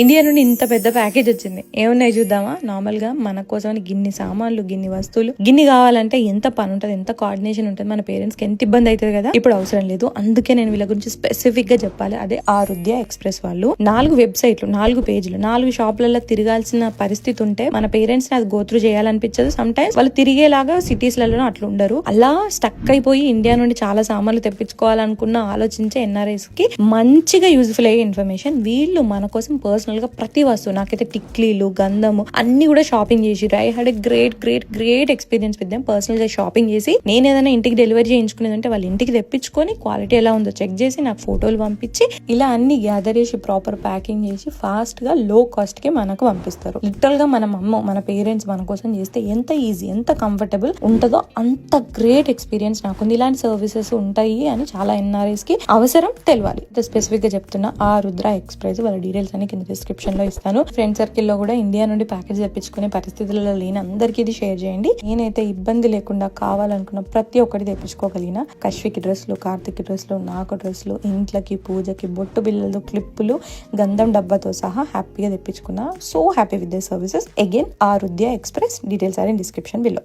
India నుండి ఇంత పెద్ద ప్యాకేజ్ వచ్చింది. ఏమున్నాయి చూద్దామా? నార్మల్ గా మన కోసం గిన్ని సామాన్లు, గిన్ని వస్తువులు, గిన్ని కావాలంటే ఎంత పని ఉంటుంది, ఎంత కోఆర్డినేషన్ ఉంటుంది, మన పేరెంట్స్ కి ఎంత ఇబ్బంది అవుతుంది కదా. ఇప్పుడు అవసరం లేదు. అందుకే నేను వీళ్ళ గురించి స్పెసిఫిక్ గా చెప్పాలి. అదే ఆరుద్య ఎక్స్ప్రెస్ వాళ్ళు 4 వెబ్సైట్లు, 4 పేజీలు, 4 షాపులలో తిరగాల్సిన పరిస్థితి ఉంటే మన పేరెంట్స్ ని అది గోత్రు చేయాలనిపించదు. సమ్ టైమ్స్ వాళ్ళు తిరిగేలాగా సిటీస్ లలో అట్లా ఉండరు. అలా స్టక్ అయిపోయి ఇండియా నుండి చాలా సామాన్లు తెప్పించుకోవాలనుకున్న ఆలోచించే ఎన్ఆర్ఐస్ కి మంచిగా యూజ్ఫుల్ అయ్యే ఇన్ఫర్మేషన్. వీళ్ళు మన కోసం పర్సనల్ గా ప్రతి వస్తువు, నాకైతే టిక్లీలు, గంధము అన్ని కూడా షాపింగ్ చేసి I had a great experience with them. Personal గా షాపింగ్ చేసి నేను ఏదైనా ఇంటికి డెలివరీ చేయించుకునేదంటే వాళ్ళ ఇంటికి తెప్పించుకొని క్వాలిటీ ఎలా ఉందో చెక్ చేసి నాకు ఫోటోలు పంపించి ఇలా అన్ని గ్యాదర్ చేసి ప్రాపర్ ప్యాకింగ్ చేసి ఫాస్ట్ గా లో కాస్ట్ కి మనకు పంపిస్తారు. లిటరల్ గా మన పేరెంట్స్ మన కోసం చేస్తే ఎంత ఈజీ, ఎంత కంఫర్టబుల్ ఉంటుందో అంత గ్రేట్ ఎక్స్పీరియన్స్ నాకుంది. ఇలాంటి సర్వీసెస్ ఉంటాయి అని చాలా ఎన్ఆర్ఐస్ కి అవసరం తెలియాలి. స్పెసిఫిక్ గా చెప్తున్నా, ఆ రుద్ర ఎక్స్ప్రెస్ వాళ్ళ డీటెయిల్స్ అని కింద డిస్క్రిప్షన్ లో ఇస్తాను. ఫ్రెండ్ సర్కిల్ లో కూడా ఇండియా నుండి ప్యాకేజ్ తెప్పించుకునే పరిస్థితులలో లేని అందరికీ ఇది షేర్ చేయండి. నేనైతే ఇబ్బంది లేకుండా కావాలనుకున్న ప్రతి ఒక్కటి తెప్పించుకోగలిగిన. కశ్వికి డ్రెస్లు, కార్తిక్ డ్రెస్లు, నాకు డ్రెస్లు, ఇంట్లోకి పూజకి బొట్టు బిల్లలు, క్లిప్పులు, గంధం డబ్బాతో సహా హ్యాపీగా తెప్పించుకున్నా. So happy with the services. Again Arudya express details are in description below.